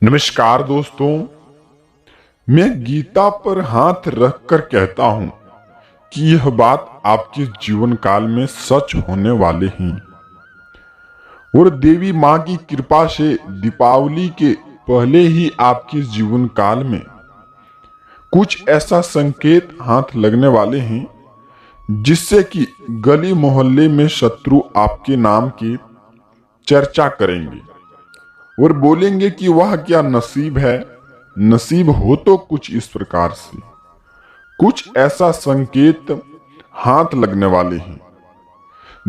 नमस्कार दोस्तों, मैं गीता पर हाथ रखकर कहता हूं कि यह बात आपके जीवन काल में सच होने वाले हैं और देवी मां की कृपा से दीपावली के पहले ही आपके जीवन काल में कुछ ऐसा संकेत हाथ लगने वाले हैं जिससे कि गली मोहल्ले में शत्रु आपके नाम की चर्चा करेंगे और बोलेंगे कि वह क्या नसीब है। नसीब हो तो कुछ इस प्रकार से कुछ ऐसा संकेत हाथ लगने वाले हैं।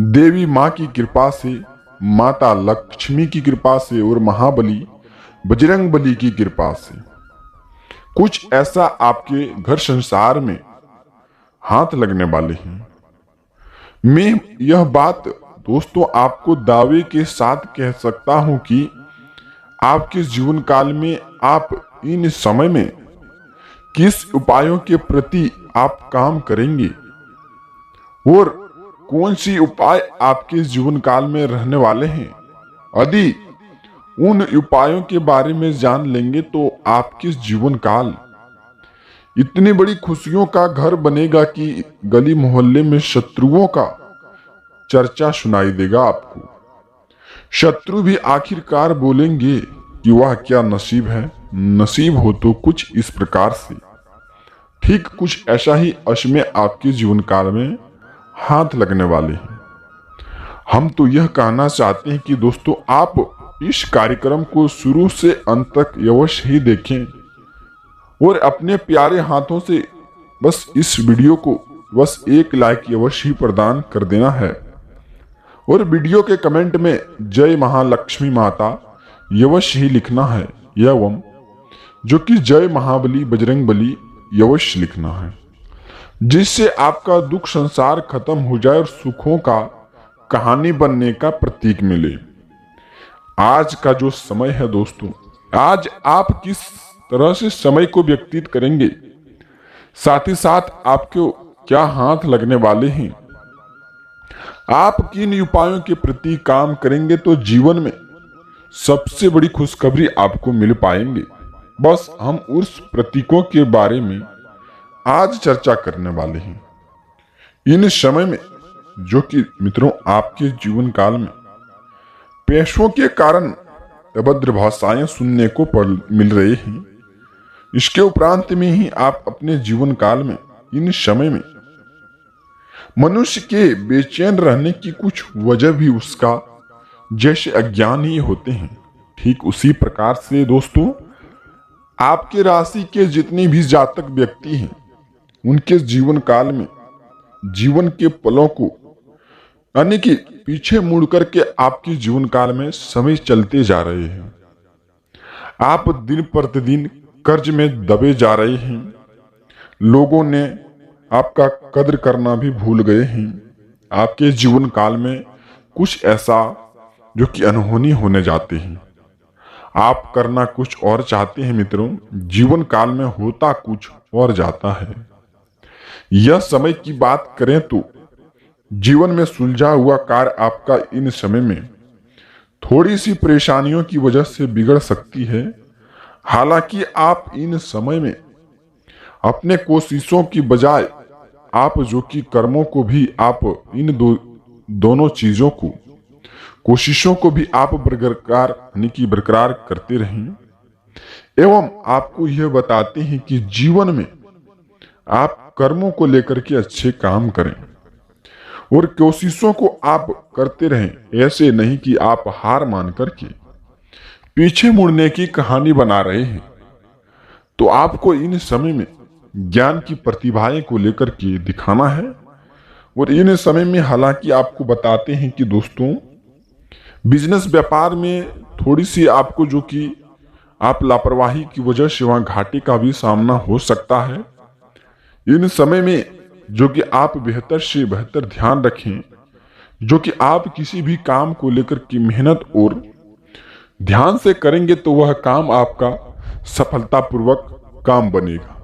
देवी मां की कृपा से, माता लक्ष्मी की कृपा से और महाबली बजरंगबली की कृपा से कुछ ऐसा आपके घर संसार में हाथ लगने वाले हैं। मैं यह बात दोस्तों आपको दावे के साथ कह सकता हूं कि आपके जीवन काल में आप इन समय में किस उपायों के प्रति आप काम करेंगे और कौन सी उपाय आपके जीवन काल में रहने वाले हैं। यदि उन उपायों के बारे में जान लेंगे तो आपके जीवन काल इतनी बड़ी खुशियों का घर बनेगा कि गली मोहल्ले में शत्रुओं का चर्चा सुनाई देगा आपको। शत्रु भी आखिरकार बोलेंगे कि वह क्या नसीब है। नसीब हो तो कुछ इस प्रकार से ठीक कुछ ऐसा ही अश्में आपके जीवन काल में हाथ लगने वाले हैं। हम तो यह कहना चाहते हैं कि दोस्तों आप इस कार्यक्रम को शुरू से अंत तक अवश्य ही देखें और अपने प्यारे हाथों से बस इस वीडियो को बस एक लाइक अवश्य ही प्रदान कर देना है और वीडियो के कमेंट में जय महालक्ष्मी माता अवश्य ही लिखना है एवं जो कि जय महाबली बजरंगबली अवश्य लिखना है, जिससे आपका दुख संसार खत्म हो जाए और सुखों का कहानी बनने का प्रतीक मिले। आज का जो समय है दोस्तों, आज आप किस तरह से समय को व्यतीत करेंगे, साथ ही साथ आपको क्या हाथ लगने वाले हैं, आप किन उपायों के प्रति काम करेंगे तो जीवन में सबसे बड़ी खुशखबरी आपको मिल पाएंगे। बस हम उस प्रतीकों के बारे में आज चर्चा करने वाले हैं। इन समय में जो कि मित्रों आपके जीवन काल में पैसों के कारण अभद्र भाषाएं सुनने को मिल रही हैं, इसके उपरांत में ही आप अपने जीवन काल में इन समय में मनुष्य के बेचैन रहने की कुछ वजह भी उसका जैसे अज्ञान ही होते हैं। ठीक उसी प्रकार से दोस्तों आपके राशि के जितने भी जातक व्यक्ति हैं उनके जीवन काल में जीवन के पलों को यानी कि पीछे मुड़ करके आपके जीवन काल में समय चलते जा रहे हैं। आप दिन प्रतिदिन कर्ज में दबे जा रहे हैं। लोगों ने आपका कद्र करना भी भूल गए हैं। आपके जीवन काल में कुछ ऐसा जो कि अनहोनी होने जाते हैं। आप करना कुछ और चाहते हैं मित्रों, जीवन काल में होता कुछ और जाता है। यह समय की बात करें तो जीवन में सुलझा हुआ कार्य आपका इन समय में थोड़ी सी परेशानियों की वजह से बिगड़ सकती है। हालांकि आप इन समय में अपने कोशिशों की बजाय आप जो कि कर्मों को भी आप इन दोनों चीजों को कोशिशों को भी आप बरकरार करते रहें एवं आपको यह बताते हैं कि जीवन में आप कर्मों को लेकर के अच्छे काम करें और कोशिशों को आप करते रहें। ऐसे नहीं कि आप हार मान करके पीछे मुड़ने की कहानी बना रहे हैं। तो आपको इन समय में ज्ञान की प्रतिभाएं को लेकर के दिखाना है और इन समय में हालांकि आपको बताते हैं कि दोस्तों बिजनेस व्यापार में थोड़ी सी आपको जो कि आप लापरवाही की वजह से वहां घाटे का भी सामना हो सकता है। इन समय में जो कि आप बेहतर से बेहतर ध्यान रखें, जो कि आप किसी भी काम को लेकर की मेहनत और ध्यान से करेंगे तो वह काम आपका सफलतापूर्वक काम बनेगा।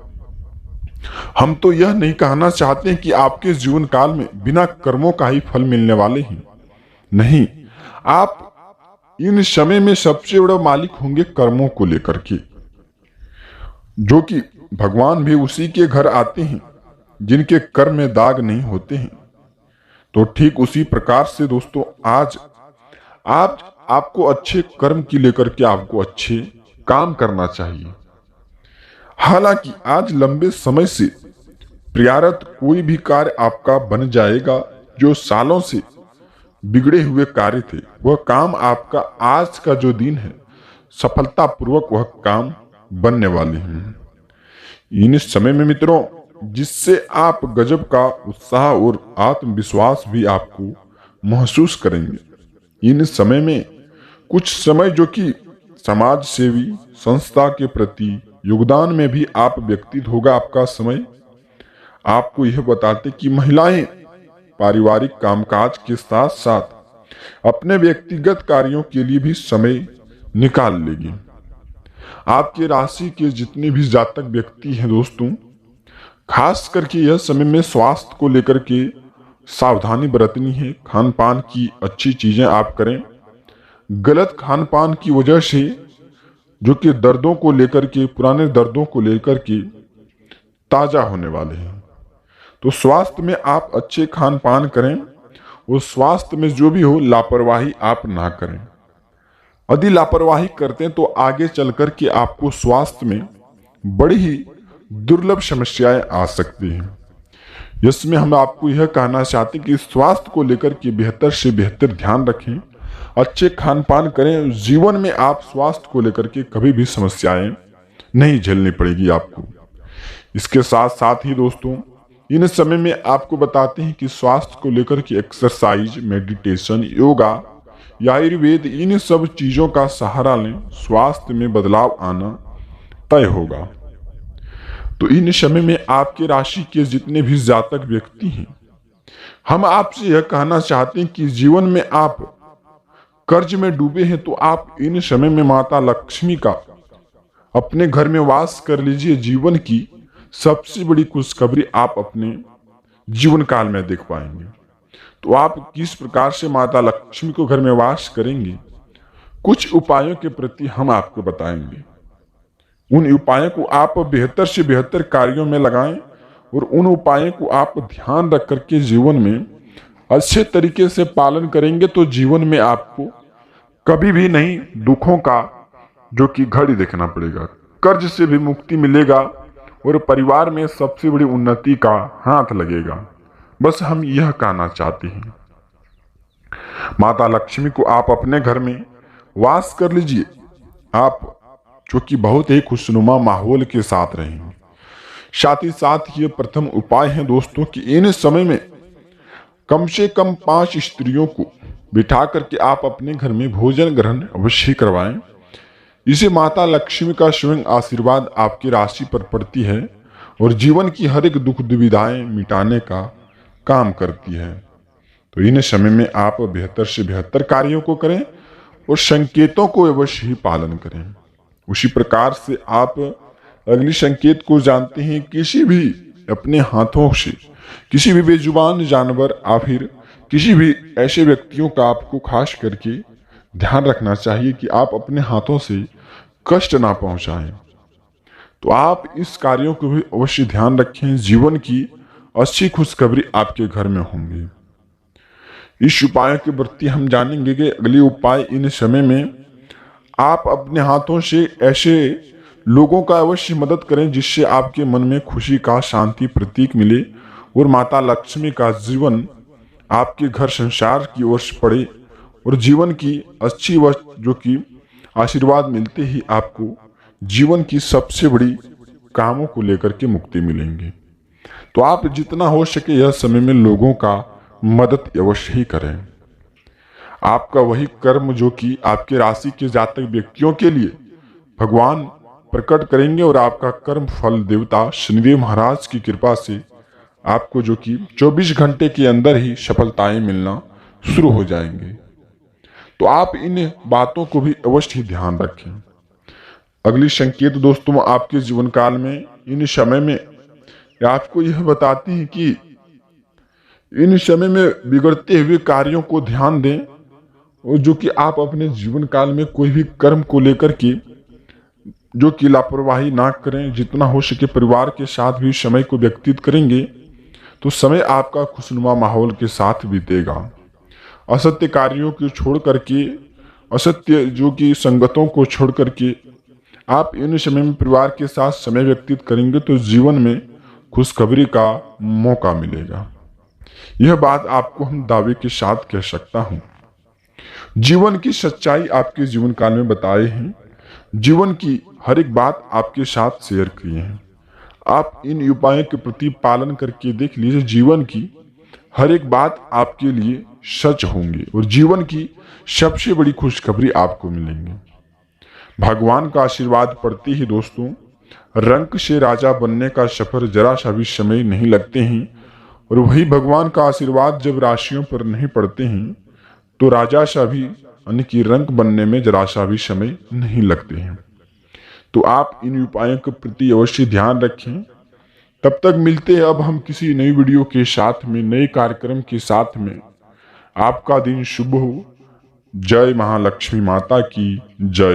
हम तो यह नहीं कहना चाहते हैं कि आपके जीवन काल में बिना कर्मों का ही फल मिलने वाले हैं। नहीं, आप इन समय में सबसे बड़ा मालिक होंगे कर्मों को लेकर के, जो कि भगवान भी उसी के घर आते हैं जिनके कर्म में दाग नहीं होते हैं। तो ठीक उसी प्रकार से दोस्तों आज आपको अच्छे कर्म की लेकर के आपको अच्छे काम करना चाहिए। हालांकि आज लंबे समय से प्रयारत कोई भी कार्य आपका बन जाएगा, जो सालों से बिगड़े हुए कार्य थे वह काम आपका आज का जो दिन है सफलतापूर्वक वह काम बनने वाले हैं। इन समय में मित्रों जिससे आप गजब का उत्साह और आत्मविश्वास भी आपको महसूस करेंगे। इन समय में कुछ समय जो कि समाज सेवी संस्था के प्रति योगदान में भी आप व्यतीत होगा आपका समय। आपको यह बताते कि महिलाएं पारिवारिक कामकाज के साथ साथ अपने व्यक्तिगत कार्यों के लिए भी समय निकाल लेगी। आपके राशि के जितने भी जातक व्यक्ति हैं दोस्तों, खास करके यह समय में स्वास्थ्य को लेकर के सावधानी बरतनी है। खान पान की अच्छी चीजें आप करें। गलत खान पान की वजह से जो कि दर्दों को लेकर के, पुराने दर्दों को लेकर के ताजा होने वाले हैं। तो स्वास्थ्य में आप अच्छे खान पान करें और स्वास्थ्य में जो भी हो लापरवाही आप ना करें। यदि लापरवाही करते हैं तो आगे चलकर के आपको स्वास्थ्य में बड़ी ही दुर्लभ समस्याएं आ सकती हैं। इसमें हम आपको यह कहना चाहते हैं कि स्वास्थ्य को लेकर के बेहतर से बेहतर ध्यान रखें, अच्छे खान पान करें। जीवन में आप स्वास्थ्य को लेकर के कभी भी समस्याएं नहीं झेलनी पड़ेगी आपको। इसके साथ साथ ही दोस्तों इन समय में आपको बताते हैं कि स्वास्थ्य को लेकर के एक्सरसाइज, मेडिटेशन, योगा या आयुर्वेद इन सब चीजों का सहारा लें, स्वास्थ्य में बदलाव आना तय होगा। तो इन समय में आपके राशि के जितने भी जातक व्यक्ति हैं, हम आपसे यह कहना चाहते हैं कि जीवन में आप कर्ज में डूबे हैं तो आप इन समय में माता लक्ष्मी का अपने घर में वास कर लीजिए। जीवन की सबसे बड़ी खुशखबरी आप अपने जीवन काल में देख पाएंगे। तो आप किस प्रकार से माता लक्ष्मी को घर में वास करेंगे, कुछ उपायों के प्रति हम आपको बताएंगे। उन उपायों को आप बेहतर से बेहतर कार्यों में लगाएं और उन उपायों को आप ध्यान रख करके जीवन में अच्छे तरीके से पालन करेंगे तो जीवन में आपको कभी भी नहीं दुखों का जो कि घड़ी देखना पड़ेगा, कर्ज से भी मुक्ति मिलेगा और परिवार में सबसे बड़ी उन्नति का हाथ लगेगा। बस हम यह कहना चाहते हैं। माता लक्ष्मी को आप अपने घर में वास कर लीजिए, आप जो कि बहुत ही खुशनुमा माहौल के साथ रहेंगे। साथ ही साथ ये प्रथम उपाय है दोस्तों कि इन समय में कम से कम 5 स्त्रियों को बिठा करके आप अपने घर में भोजन ग्रहण अवश्य करवाएं। इसे माता लक्ष्मी का स्वयं आशीर्वाद आपकी राशि पर पड़ती है और जीवन की हर एक दुख दुविधाएं मिटाने का काम करती है। तो इन समय में आप बेहतर से बेहतर कार्यों को करें और संकेतों को अवश्य ही पालन करें। उसी प्रकार से आप अगली संकेत को जानते हैं, किसी भी अपने हाथों से किसी भी बेजुबान जानवर या फिर किसी भी ऐसे व्यक्तियों का आपको खास करके ध्यान रखना चाहिए कि आप अपने हाथों से कष्ट ना पहुंचाएं। तो आप इस कार्यों को भी अवश्य ध्यान रखें। जीवन की अच्छी खुशखबरी आपके घर में होंगी। इस उपाय के प्रति हम जानेंगे कि अगले उपाय इन समय में आप अपने हाथों से ऐसे लोगों का अवश्य मदद करें जिससे आपके मन में खुशी का शांति प्रतीक मिले और माता लक्ष्मी का जीवन आपके घर संसार की ओर पड़े और जीवन की अच्छी जो कि आशीर्वाद मिलते ही आपको जीवन की सबसे बड़ी कामों को लेकर के मुक्ति मिलेंगे। तो आप जितना हो सके यह समय में लोगों का मदद अवश्य ही करें। आपका वही कर्म जो कि आपके राशि के जातक व्यक्तियों के लिए भगवान प्रकट करेंगे और आपका कर्म फल देवता शनिदेव महाराज की कृपा से आपको जो कि 24 घंटे के अंदर ही सफलताएं मिलना शुरू हो जाएंगे। तो आप इन बातों को भी अवश्य ही ध्यान रखें। अगली संकेत दोस्तों आपके जीवन काल में इन समय में आपको यह बताती है कि इन समय में बिगड़ते हुए कार्यों को ध्यान दें और जो कि आप अपने जीवन काल में कोई भी कर्म को लेकर के जो कि लापरवाही ना करें, जितना हो सके परिवार के साथ भी समय को व्यतीत करेंगे तो समय आपका खुशनुमा माहौल के साथ बीतेगा। असत्य कार्यों को छोड़ करके, असत्य जो कि संगतों को छोड़ करके आप इन समय में परिवार के साथ समय व्यतीत करेंगे तो जीवन में खुशखबरी का मौका मिलेगा। यह बात आपको हम दावे के साथ कह सकता हूं। जीवन की सच्चाई आपके जीवन काल में बताए हैं, जीवन की हर एक बात आपके साथ शेयर किए हैं। आप इन उपायों के प्रति पालन करके देख लीजिए, जीवन की हर एक बात आपके लिए सच होंगी और जीवन की सबसे बड़ी खुशखबरी आपको मिलेंगी। भगवान का आशीर्वाद पड़ते ही दोस्तों रंक से राजा बनने का सफर जरा सा भी समय नहीं लगते हैं, और वही भगवान का आशीर्वाद जब राशियों पर नहीं पड़ते हैं तो राजा सा भी यानी कि रंक बनने में जरा सा भी समय नहीं लगते हैं। तो आप इन उपायों के प्रति अवश्य ध्यान रखें। तब तक मिलते हैं अब हम किसी नई वीडियो के साथ में, नए कार्यक्रम के साथ में। आपका दिन शुभ हो। जय महालक्ष्मी माता की जय।